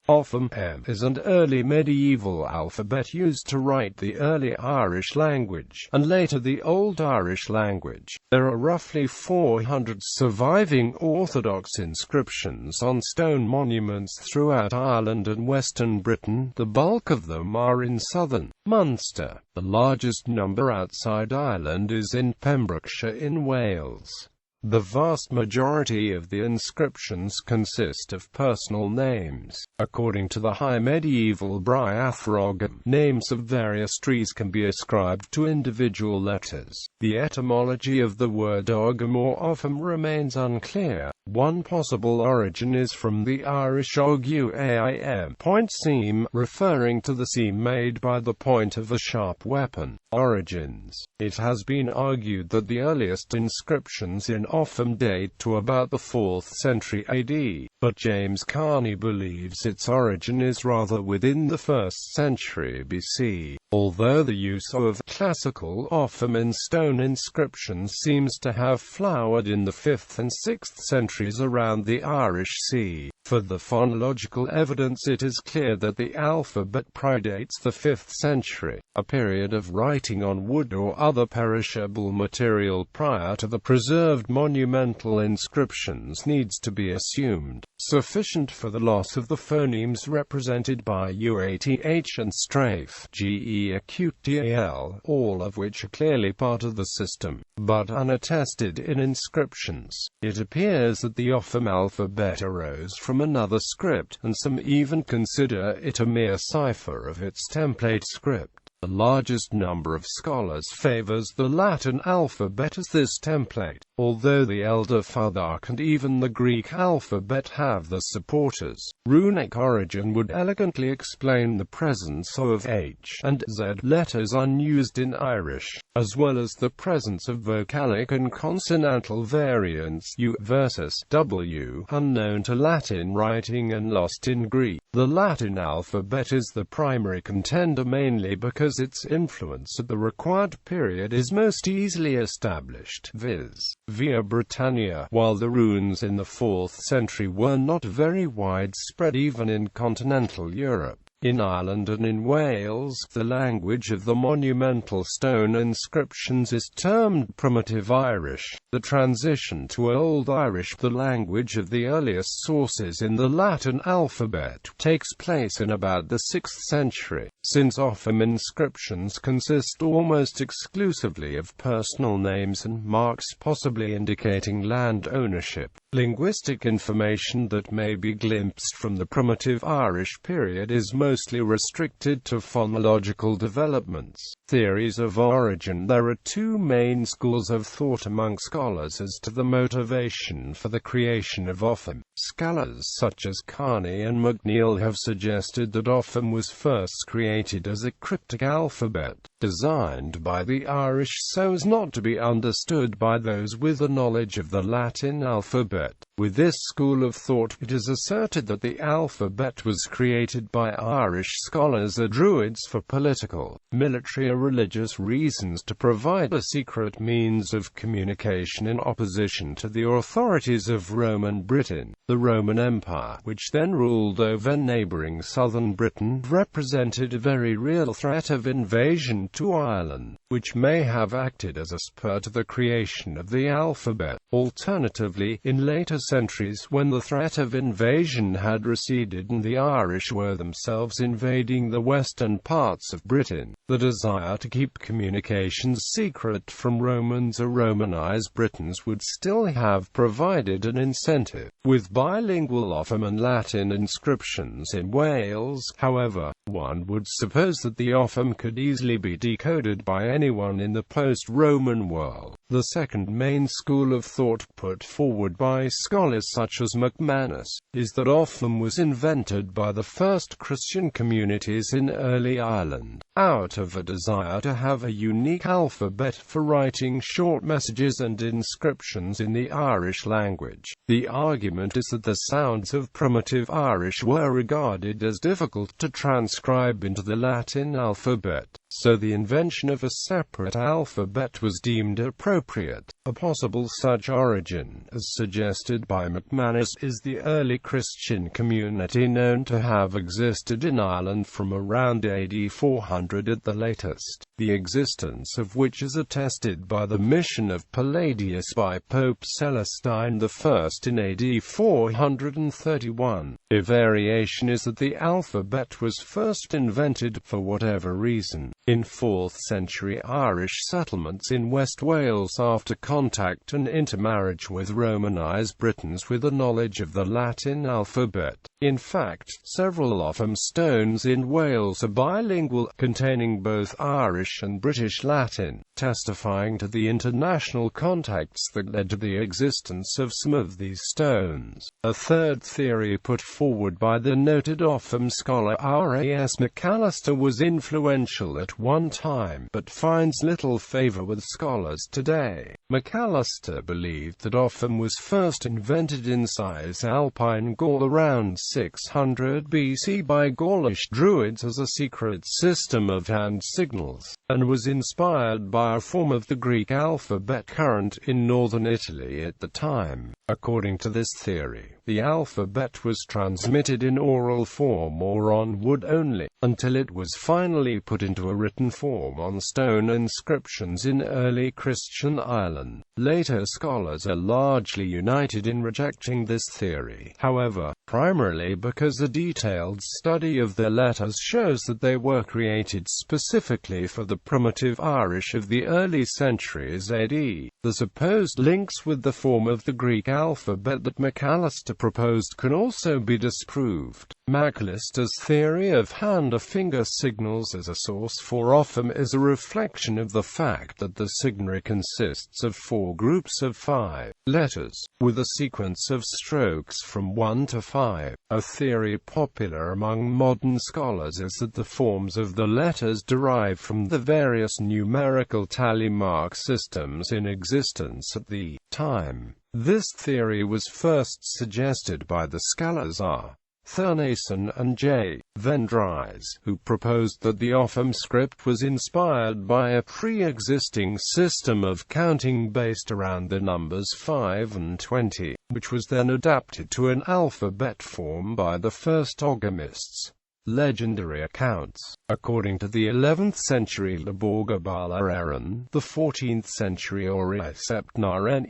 ʻŌghəm is an early medieval alphabet used to write the early Irish language, and later the Old Irish language. There are roughly 400 surviving orthodox inscriptions on stone monuments throughout Ireland and Western Britain. The bulk of them are in southern Munster. The largest number outside Ireland is in Pembrokeshire in Wales. The vast majority of the inscriptions consist of personal names. According to the High Medieval Ogham, names of various trees can be ascribed to individual letters. The etymology of the word Ogham or Ogham remains unclear. One possible origin is from the Irish Ogham, point seam, referring to the seam made by the point of a sharp weapon. Origins. It has been argued that the earliest inscriptions in Ogham date to about the 4th century AD, but James Carney believes its origin is rather within the 1st century BC. Although the use of classical Ogham in stone inscriptions seems to have flowered in the 5th and 6th centuries around the Irish Sea, for the phonological evidence it is clear that the alphabet predates the 5th century, a period of writing on wood or other perishable material prior to the preserved monumental inscriptions needs to be assumed, sufficient for the loss of the phonemes represented by UATH and strafe, GEAQTAL, all of which are clearly part of the system, but unattested in inscriptions. It appears that the Ogham alphabet arose from another script, and some even consider it a mere cipher of its template script. The largest number of scholars favors the Latin alphabet as this template, although the Elder Futhark and even the Greek alphabet have their supporters. Runic origin would elegantly explain the presence of H and Z letters unused in Irish, as well as the presence of vocalic and consonantal variants U versus W, unknown to Latin writing and lost in Greek. The Latin alphabet is the primary contender mainly because its influence at the required period is most easily established, viz. via Britannia, while the runes in the 4th century were not very widespread even in continental Europe. In Ireland and in Wales, the language of the monumental stone inscriptions is termed Primitive Irish. The transition to Old Irish, the language of the earliest sources in the Latin alphabet, takes place in about the 6th century. Since Ogham inscriptions consist almost exclusively of personal names and marks possibly indicating land ownership, linguistic information that may be glimpsed from the Primitive Irish period is mostly restricted to phonological developments. Theories of origin. There are two main schools of thought among scholars as to the motivation for the creation of Ogham. Scholars such as Carney and McNeill have suggested that Ogham was first created as a cryptic alphabet, designed by the Irish so as not to be understood by those with a knowledge of the Latin alphabet. With this school of thought, it is asserted that the alphabet was created by Irish scholars or Druids for political, military or religious reasons to provide a secret means of communication in opposition to the authorities of Roman Britain. The Roman Empire, which then ruled over neighbouring southern Britain, represented a very real threat of invasion to Ireland, which may have acted as a spur to the creation of the alphabet. Alternatively, in later centuries, when the threat of invasion had receded and the Irish were themselves invading the western parts of Britain, the desire to keep communications secret from Romans or Romanized Britons would still have provided an incentive. With bilingual Ogham and Latin inscriptions in Wales, however, one would suppose that the Ogham could easily be decoded by anyone in the post-Roman world. The second main school of thought put forward by scholars such as McManus is that Ogham was invented by the first Christian Christian communities in early Ireland, out of a desire to have a unique alphabet for writing short messages and inscriptions in the Irish language. The argument is that the sounds of primitive Irish were regarded as difficult to transcribe into the Latin alphabet, so the invention of a separate alphabet was deemed appropriate. A possible such origin, as suggested by McManus, is the early Christian community known to have existed in Ireland from around AD 400 at the latest, the existence of which is attested by the mission of Palladius by Pope Celestine I in AD 431. A variation is that the alphabet was first invented, for whatever reason, in 4th century Irish settlements in West Wales after contact and intermarriage with Romanised Britons with a knowledge of the Latin alphabet. In fact, several Ogham stones in Wales are bilingual, containing both Irish and British Latin, testifying to the international contacts that led to the existence of some of these stones. A third theory put forward by the noted Ogham scholar R.A.S. McAllister was influential at one time, but finds little favour with scholars today. McAllister believed that Ogham was first invented in Cisalpine Gaul around 600 BC by Gaulish Druids as a secret system of hand signals, and was inspired by a form of the Greek alphabet current in northern Italy at the time. According to this theory, the alphabet was transmitted in oral form or on wood only, until it was finally put into a written form on stone inscriptions in early Christian Ireland. Later scholars are largely united in rejecting this theory, however, primarily because a detailed study of their letters shows that they were created specifically for the primitive Irish of the early centuries AD. The supposed links with the form of the Greek alphabet that McAllister proposed can also be disproved. McAllister's theory of hand or finger signals as a source for Ogham is a reflection of the fact that the signary consists of 4 groups of 5 letters, with a sequence of strokes from 1 to 5. A theory popular among modern scholars is that the forms of the letters derive from the various numerical tally mark systems in existence at the time. This theory was first suggested by the scholars R. Thurnason and J. Vendrise, who proposed that the Ogham script was inspired by a pre-existing system of counting based around the numbers 5 and 20, which was then adapted to an alphabet form by the first Oghamists. Legendary accounts. According to the 11th century Laborgabala Aaron, the 14th century Oriseptnar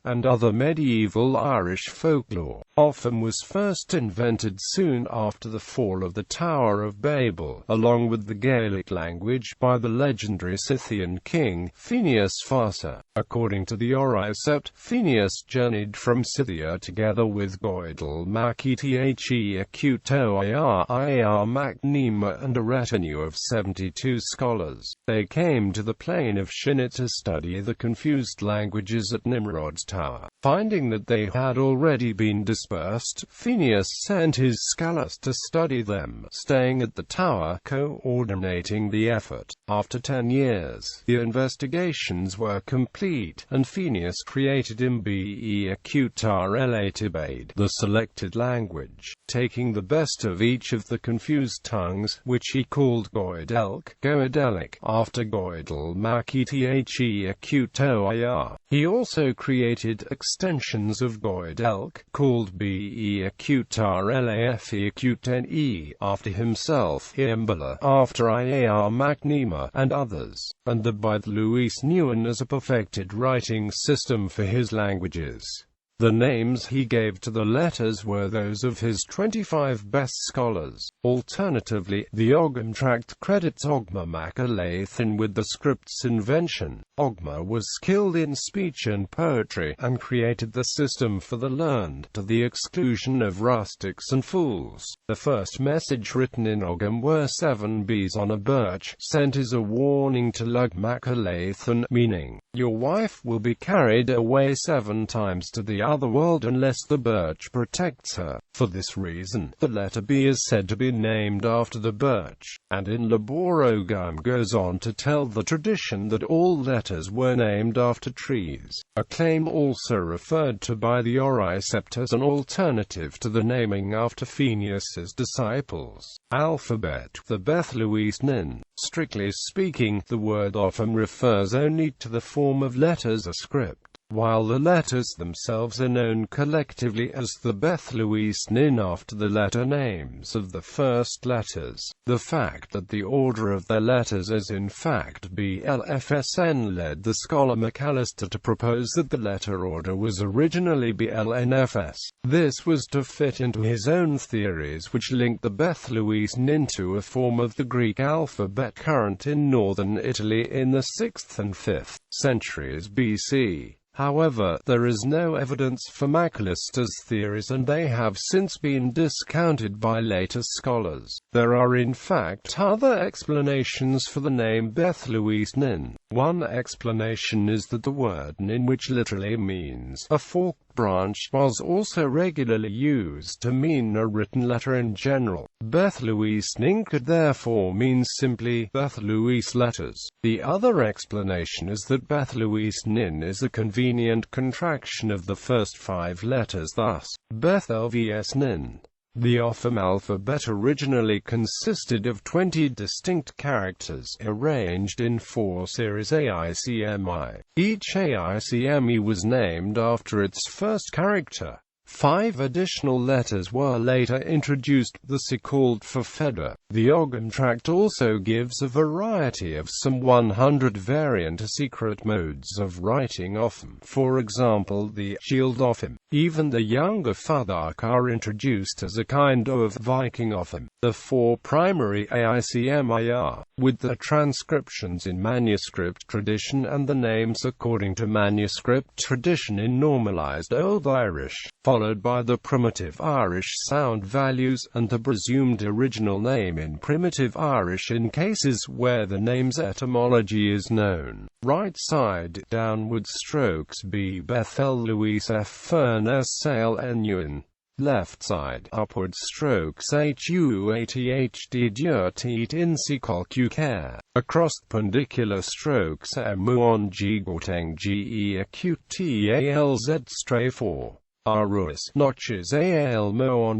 and other medieval Irish folklore, Ogham was first invented soon after the fall of the Tower of Babel, along with the Gaelic language, by the legendary Scythian king, Phineas Farsa. According to the Orisept, Phineas journeyed from Scythia together with Goidel Macethe Acutoir Macnema and a retinue of 72 scholars. They came to the plain of Shinar to study the confused languages at Nimrod's tower. Finding that they had already been dispersed, Phineas sent his scholars to study them, staying at the tower, coordinating the effort. After 10 years, the investigations were complete, and Phineas created Mbe Acutar Elatibade, the selected language, taking the best of each of the confused tongues, which he called Goidelic, after Goidel Macethe Acutoir. He also created extensions of Goidelic, called Be Acutar Lafe Acutene, after himself, Iambala, after Iar Macnema, and others, and the Bith Louis Newen as a perfected writing system for his languages. The names he gave to the letters were those of his 25 best scholars. Alternatively, the Ogham tract credits Ogma Mac Alathan with the script's invention. Ogham was skilled in speech and poetry, and created the system for the learned, to the exclusion of rustics and fools. The first message written in Ogham were 7 bees on a birch, sent as a warning to ʻʒɡəm, meaning, "Your wife will be carried away 7 times to the other world unless the birch protects her." For this reason, the letter B is said to be named after the birch, and in Ogham goes on to tell the tradition that all letters were named after trees, a claim also referred to by the Orthodox as an alternative to the naming after Phineas's disciples. Alphabet. The ʻʒɡəm. Strictly speaking, the word often refers only to the form of letters, a script, while the letters themselves are known collectively as the ʻʒɡəm after the letter names of the first letters. The fact that the order of their letters is in fact BLFSN led the scholar McAllister to propose that the letter order was originally BLNFS. This was to fit into his own theories, which linked the ʻʒɡəm to a form of the Greek alphabet current in northern Italy in the 6th and 5th centuries BC. However, there is no evidence for McAllister's theories, and they have since been discounted by later scholars. There are in fact other explanations for the name ʻʒɡəm. One explanation is that the word nin, which literally means a forked branch, was also regularly used to mean a written letter in general. ʻʒɡəm could therefore mean simply Bethluis letters. The other explanation is that ʻʒɡəm is a convenient contraction of the first 5 letters, thus, Bethelvs. The Ogham alphabet originally consisted of 20 distinct characters, arranged in 4 series AICMI. Each AICME was named after its first character. 5 additional letters were later introduced, the so-called fafeda. The Ogham tract also gives a variety of some 100 variant secret modes of writing Ogham. For example, the shield Ogham. Even the younger Futhark are introduced as a kind of Viking Ogham. The 4 primary AICMI are, with the transcriptions in manuscript tradition and the names according to manuscript tradition in normalized Old Irish, followed by the primitive Irish sound values, and the presumed original name in primitive Irish in cases where the name's etymology is known. Right side downward strokes B Bethelvs F Fern S Sale Enuin. Left side upward strokes HUATHD Durt Insikol Care. Across perpendicular strokes Muon G Goteng GE Acute TALZ Stray 4. Arus notches al Moon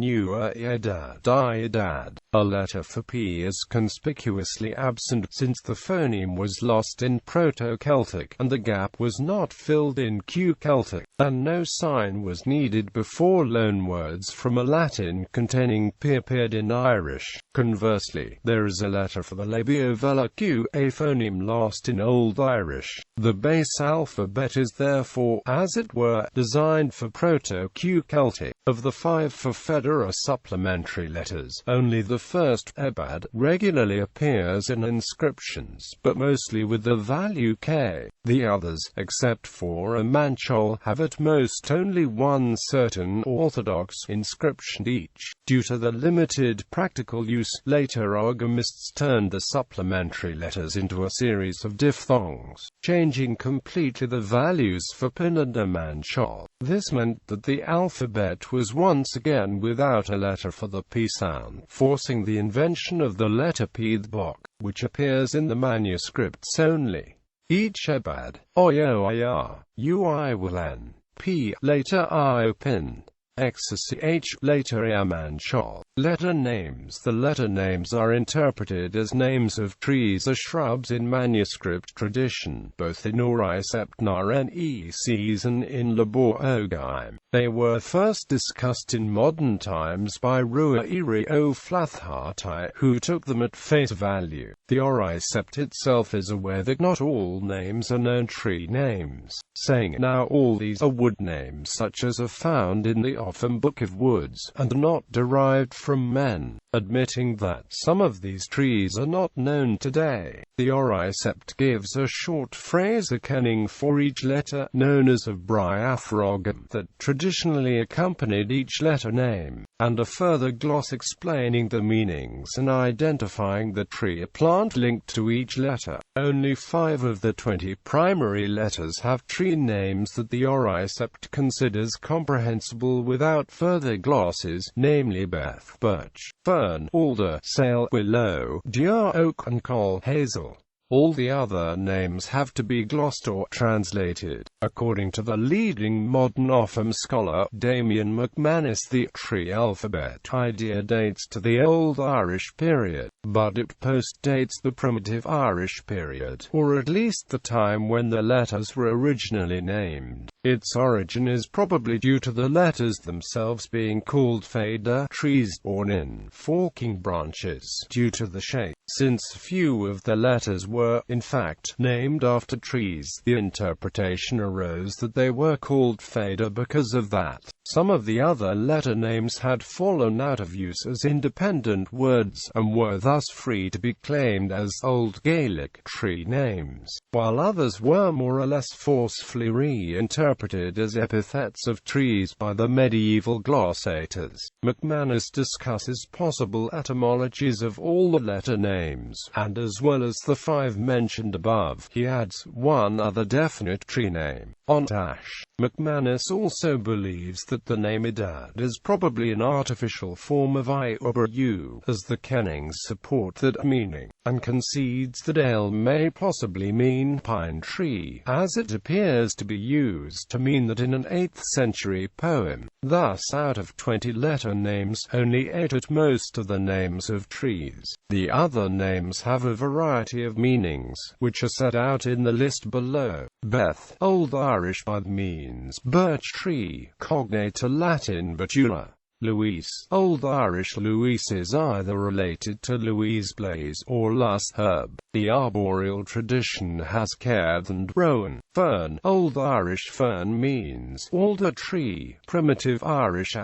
Diadad. A letter for P is conspicuously absent, since the phoneme was lost in Proto-Celtic, and the gap was not filled in Q-Celtic, and no sign was needed before loanwords from a Latin containing P appeared in Irish. Conversely, there is a letter for the labiovela Q, a phoneme lost in Old Irish. The base alphabet is therefore, as it were, designed for Proto-Q-Celtic. Of the 5 fafeda supplementary letters, only the first, ebad, regularly appears in inscriptions, but mostly with the value k. The others, except for a manchol, have at most only one certain orthodox inscription each. Due to the limited practical use, later Oghamists turned the supplementary letters into a series of diphthongs, changing completely the values for pin and a manchol. This meant that the alphabet was once again without a letter for the P sound, forcing the invention of the letter P, the bok, which appears in the manuscripts only. Each ebad, oyoir, ui will n, P, later I pin, XCH, later Amanchol. Letter names. The letter names are interpreted as names of trees or shrubs in manuscript tradition, both in Oriseptnar and season in Ogham. They were first discussed in modern times by Rua Iri o Flathhartai, who took them at face value. The Oricept itself is aware that not all names are known tree names, saying now all these are wood names such as are found in the Ogham Book of Woods, and are not derived from men, admitting that some of these trees are not known today. The Oricept gives a short phrase ʻʒɡəm for each letter, known as a Ogham, that traditionally accompanied each letter name, and a further gloss explaining the meanings and identifying the tree or plant linked to each letter. Only 5 of the 20 primary letters have tree names that the Oricept considers comprehensible without further glosses, namely Beth, birch, fern, alder, sale, willow, deer, oak, and cole, hazel. All the other names have to be glossed or translated. According to the leading modern Ogham scholar, Damian McManus, the tree alphabet idea dates to the Old Irish period, but it post-dates the Primitive Irish period, or at least the time when the letters were originally named. Its origin is probably due to the letters themselves being called fader, trees borne in forking branches, due to the shape. Since few of the letters were, in fact, named after trees, the interpretation arose that they were called fader because of that. Some of the other letter names had fallen out of use as independent words, and were thus free to be claimed as Old Gaelic tree names, while others were more or less forcefully reinterpreted as epithets of trees by the medieval glossators. McManus discusses possible etymologies of all the letter names, and as well as the 5 mentioned above, he adds one other definite tree name, Ontash. McManus also believes that the name Idad is probably an artificial form of I or U, as the kennings support that meaning, and concedes that ale may possibly mean pine tree, as it appears to be used to mean that in an 8th century poem. Thus, out of 20 letter names, only 8 at most are the names of trees. The other names have a variety of meanings, which are set out in the list below. Beth, Old Irish Bud means birch tree, cognate to Latin betula. Louise, Old Irish Louis is either related to Louise Blaze or Lus herb. The arboreal tradition has Caird and Rowan. Fern, Old Irish fern means alder tree, primitive Irish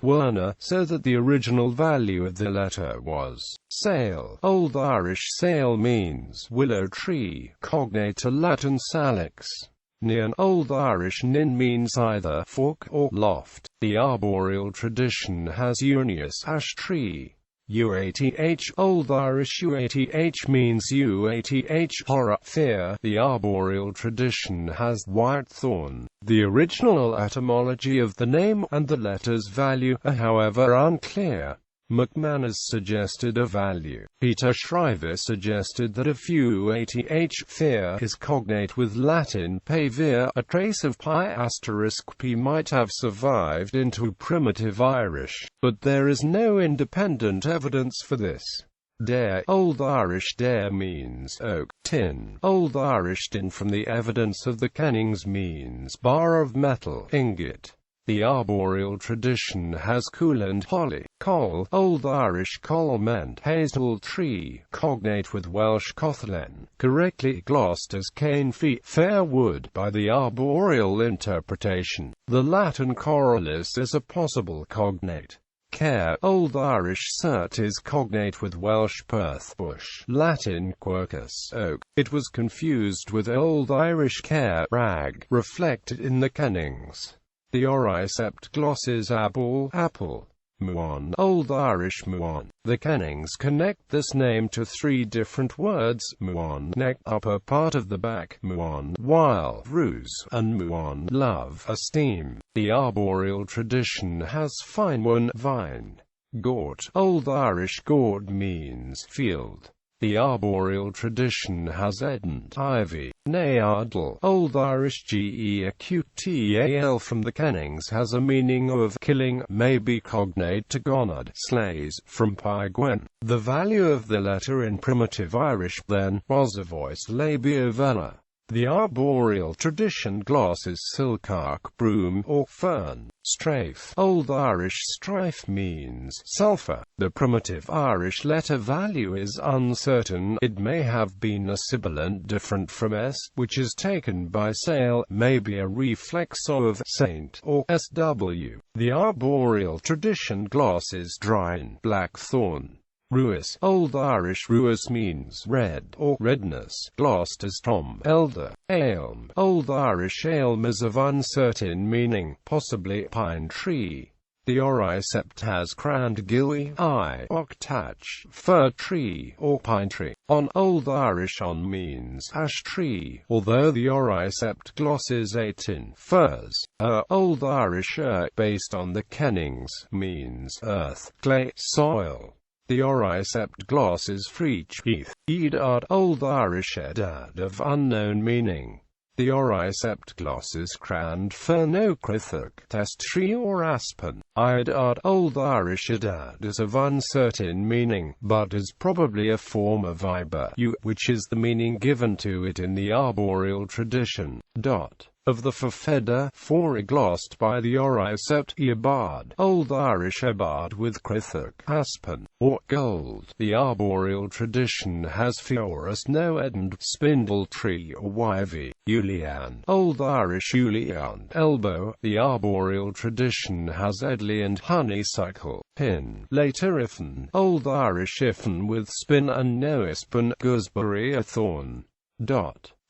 *werner, so that the original value of the letter was sale. Old Irish sale means willow tree, cognate to Latin salix. Nian, Old Irish nin means either fork or loft. The arboreal tradition has Uneus ash tree. Uath, Old Irish uath means uath horror, fear. The arboreal tradition has whitethorn. The original etymology of the name and the letter's value are however unclear. McManus suggested a value. Peter Shriver suggested that if uath fear is cognate with Latin pavir, a trace of pi*p might have survived into primitive Irish, but there is no independent evidence for this. Dare, Old Irish dare means oak. Tin, Old Irish tin from the evidence of the kennings means bar of metal, ingot. The arboreal tradition has cool and holly. Cole, Old Irish cole meant hazel tree, cognate with Welsh cothlen, correctly glossed as cane feet, fair wood by the arboreal interpretation. The Latin corollis is a possible cognate. Care, Old Irish cert is cognate with Welsh perth bush, Latin quercus oak. It was confused with Old Irish care rag, reflected in the kennings. The Oricept glosses apple, muon, Old Irish muon. The kennings connect this name to 3 different words, muon, neck, upper part of the back, muon, while, ruse, and muon, love, esteem. The arboreal tradition has fine one, vine. Gort, Old Irish gord means field. The arboreal tradition has edent, ivy. Neardle, Old Irish geacutal from the kennings has a meaning of killing, may be cognate to gonad, slays, from pigwen. The value of the letter in primitive Irish, then, was a voice labiovella. The arboreal tradition glosses silkark, broom or fern. Strafe. Old Irish strife means sulphur. The primitive Irish letter value is uncertain. It may have been a sibilant different from s, which is taken by sale, maybe a reflex of saint, or sw. The arboreal tradition glosses drine, blackthorn. Ruis. Old Irish ruis means red or redness, glossed as from elder. Â'ʒɡəm. Old Irish â'ʒɡəm is of uncertain meaning, possibly pine tree. The oricept has crand gilly I, octach, fir tree or pine tree. On Old Irish on means ash tree, although the oricept glosses eightin firs. Old Irish based on the kennings, means earth, clay, soil. The oricept glosses freach heath. Edad. Old Irish edad of unknown meaning. The oricept glosses crand fern ocrithag, test tree or aspen. Edad. Old Irish edad is of uncertain meaning, but is probably a form of iber, which is the meaning given to it in the arboreal tradition. Of the fafeda, glossed by the oricept eabad. Old Irish ebad with crithag, aspen, or gold. The arboreal tradition has fiorus noedend, spindle tree or wivy. Ulian. Old Irish ulian, elbow. The arboreal tradition has edley and honeysuckle, pin. Later ifan. Old Irish ifan with spin and noispan, gooseberry a thorn.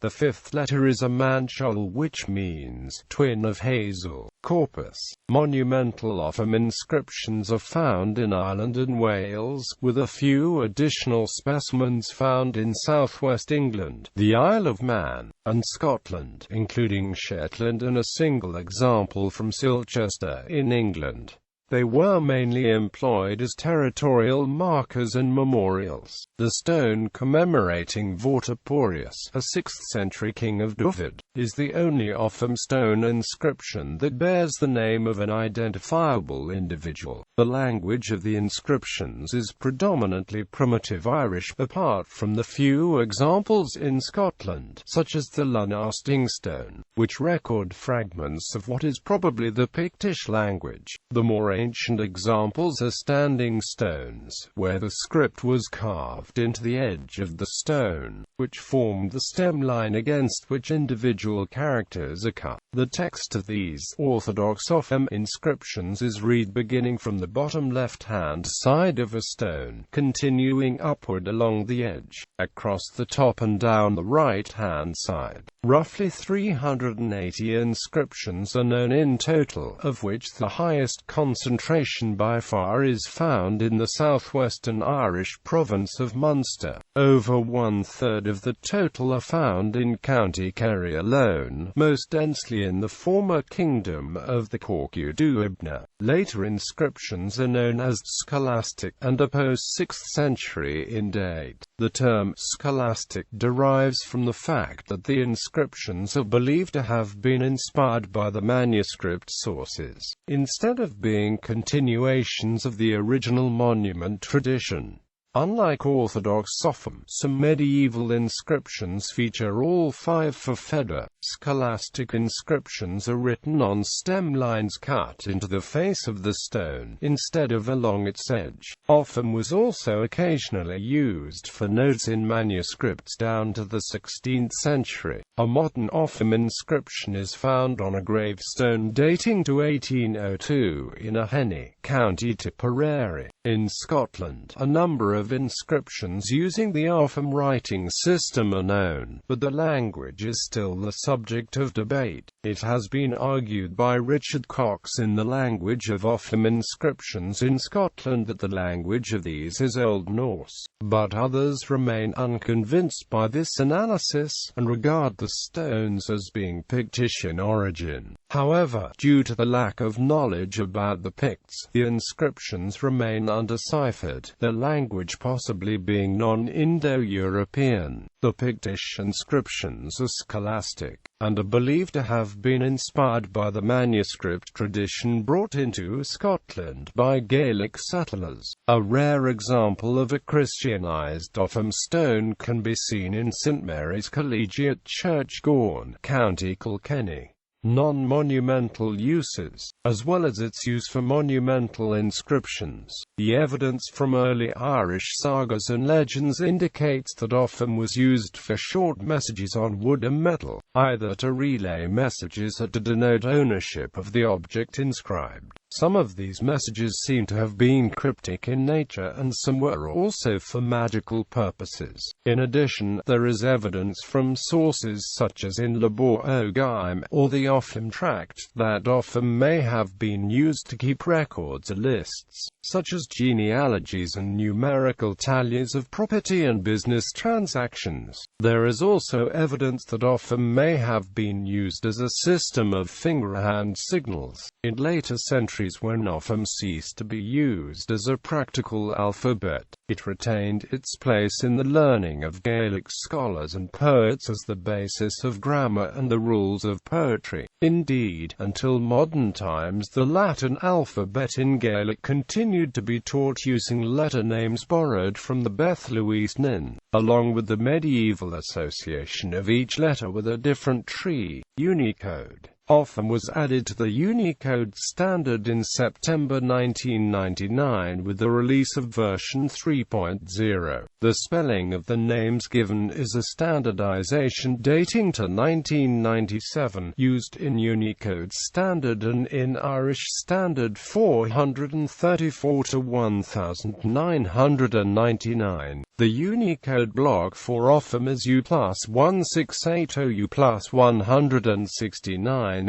The fifth letter is a manchol, which means twin of hazel. Corpus. Monumental Ogham inscriptions are found in Ireland and Wales, with a few additional specimens found in southwest England, the Isle of Man, and Scotland, including Shetland, and a single example from Silchester in England. They were mainly employed as territorial markers and memorials. The stone commemorating Vortoporius, a 6th century king of Dyfed, is the only Ogham stone inscription that bears the name of an identifiable individual. The language of the inscriptions is predominantly primitive Irish, apart from the few examples in Scotland, such as the Lunasting stone, which record fragments of what is probably the Pictish language. The more ancient examples are standing stones, where the script was carved into the edge of the stone, which formed the stem line against which individual characters are cut. The text of these orthodox Ogham inscriptions is read beginning from the bottom left-hand side of a stone, continuing upward along the edge, across the top and down the right-hand side. Roughly 380 inscriptions are known in total, of which the highest concentration by far is found in the southwestern Irish province of Munster. Over one-third of the total are found in County Kerry alone, most densely in the former kingdom of the Corcu-Dhuibhne. Later inscriptions are known as scholastic, and are post-6th century in date. The term scholastic derives from the fact that the inscriptions are believed to have been inspired by the manuscript sources, instead of being continuations of the original monument tradition. Unlike Orthodox Ogham, some medieval inscriptions feature all 5 fafeda. Scholastic inscriptions are written on stem lines cut into the face of the stone, instead of along its edge. Ogham was also occasionally used for notes in manuscripts down to the 16th century. A modern Ogham inscription is found on a gravestone dating to 1802 in Aheny, County Tipperary, in Scotland. A number of inscriptions using the Ogham writing system are known, but the language is still the subject of debate. It has been argued by Richard Cox in The Language of Ogham Inscriptions in Scotland that the language of these is Old Norse, but others remain unconvinced by this analysis, and regard the stones as being Pictish in origin. However, due to the lack of knowledge about the Picts, the inscriptions remain undeciphered, their language possibly being non-Indo-European. The Pictish inscriptions are scholastic. and are believed to have been inspired by the manuscript tradition brought into Scotland by Gaelic settlers. A rare example of a Christianized Ogham stone can be seen in St Mary's Collegiate Church, Gaughan, County Kilkenny. Non-monumental uses, as well as its use for monumental inscriptions. The evidence from early Irish sagas and legends indicates that Ogham was used for short messages on wood and metal, either to relay messages or to denote ownership of the object inscribed. Some of these messages seem to have been cryptic in nature, and some were also for magical purposes. In addition, there is evidence from sources such as in Ogham or the Ogham Tract that Ogham may have been used to keep records or lists, such as genealogies and numerical tallies of property and business transactions. There is also evidence that Ogham may have been used as a system of finger-hand signals. In later centuries, when Ogham ceased to be used as a practical alphabet, it retained its place in the learning of Gaelic scholars and poets as the basis of grammar and the rules of poetry. Indeed, until modern times, the Latin alphabet in Gaelic continued to be taught using letter names borrowed from the Beth Louise Nin, along with the medieval association of each letter with a different tree. Unicode. Ogham was added to the Unicode standard in September 1999 with the release of version 3.0. The spelling of the names given is a standardization dating to 1997, used in Unicode Standard and in Irish Standard 434 to 1999. The Unicode block for Ogham is U+1680 U+169F.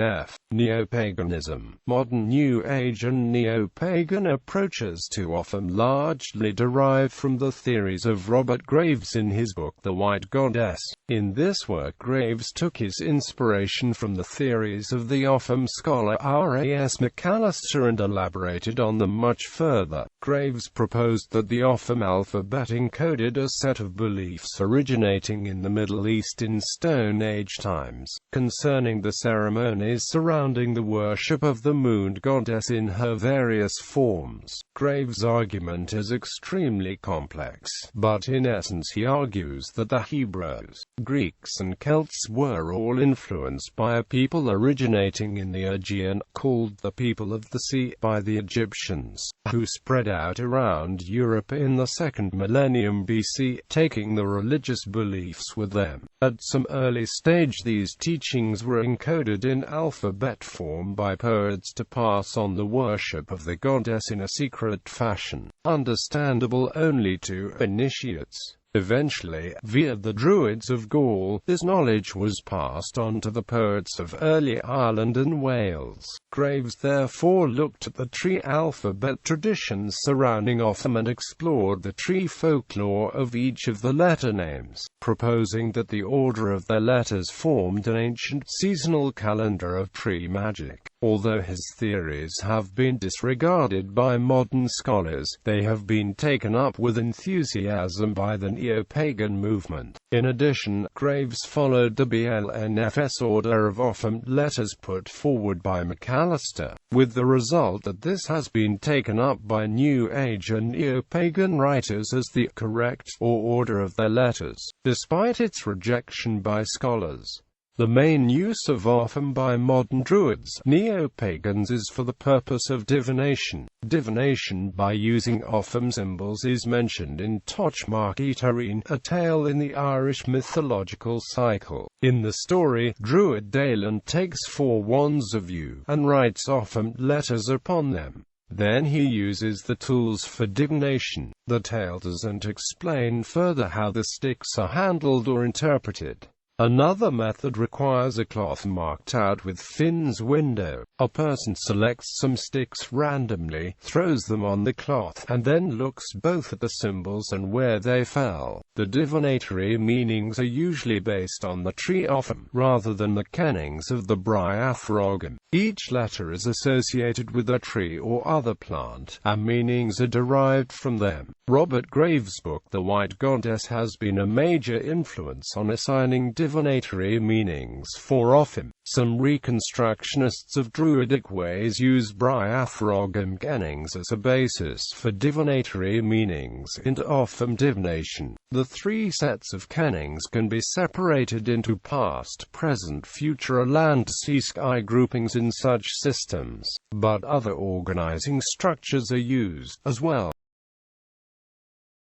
Neo-paganism. Modern New Age and Neo-pagan approaches to Ogham largely derive from the theories of Robert Graves in his book The White Goddess. In this work, Graves took his inspiration from the theories of the Ogham scholar R.A.S. McAllister and elaborated on them much further. Graves proposed that the Ogham alphabet encoded a set of beliefs originating in the Middle East in Stone Age times, concerning the ceremonies surrounding the worship of the moon goddess in her various forms. Graves' argument is extremely complex, but in essence he argues that the Hebrews, Greeks and Celts were all influenced by a people originating in the Aegean, called the people of the sea by the Egyptians, who spread out around Europe in the 2nd millennium BC, taking the religious beliefs with them. At some early stage these teachings were encoded in alphabet form by poets to pass on the worship of the goddess in a secret fashion, understandable only to initiates. Eventually, via the Druids of Gaul, this knowledge was passed on to the poets of early Ireland and Wales. Graves therefore looked at the tree alphabet traditions surrounding Ogham and explored the tree folklore of each of the letter names, proposing that the order of their letters formed an ancient seasonal calendar of tree magic. Although his theories have been disregarded by modern scholars, they have been taken up with enthusiasm by the neo-pagan movement. In addition, Graves followed the BLNFS order of Ogham letters put forward by McAllister, with the result that this has been taken up by New Age and neo-pagan writers as the correct order of their letters, despite its rejection by scholars. The main use of Ogham by modern Druids, neo-pagans, is for the purpose of divination. Divination by using Ogham symbols is mentioned in Tochmark Etarine, a tale in the Irish mythological cycle. In the story, Druid Dalan takes 4 wands of yew and writes Ogham letters upon them. Then he uses the tools for divination. The tale doesn't explain further how the sticks are handled or interpreted. Another method requires a cloth marked out with Finn's window. A person selects some sticks randomly, throws them on the cloth, and then looks both at the symbols and where they fell. The divinatory meanings are usually based on the tree Ogham, rather than the kennings of the Briath Ogham. Each letter is associated with a tree or other plant, and meanings are derived from them. Robert Graves' book The White Goddess has been a major influence on assigning divinatory meanings for Ogham. Some reconstructionists of Druidic ways use Ogham kennings as a basis for divinatory meanings into Ogham divination. The three sets of kennings can be separated into past, present, future, land, sea, sky groupings in such systems, but other organizing structures are used as well.